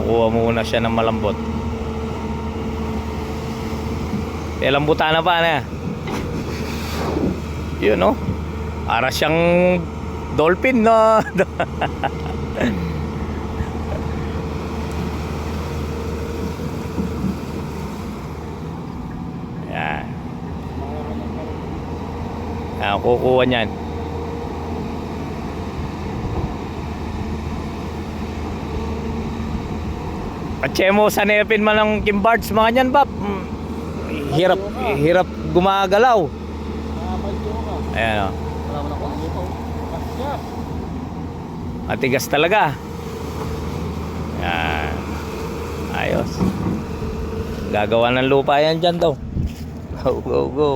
kukuha muna siya ng malambot. Lambutan na pa na. Yun no. Para siyang dolphin no. Yan. Kukuha niyan. Pachemo sa nepin man ng kimbards mga niyan bab. Hirap gumagalaw. Ayan o. Matigas talaga. Ayan. Ayos. Gagawa ng lupa yan dyan daw. Go go go.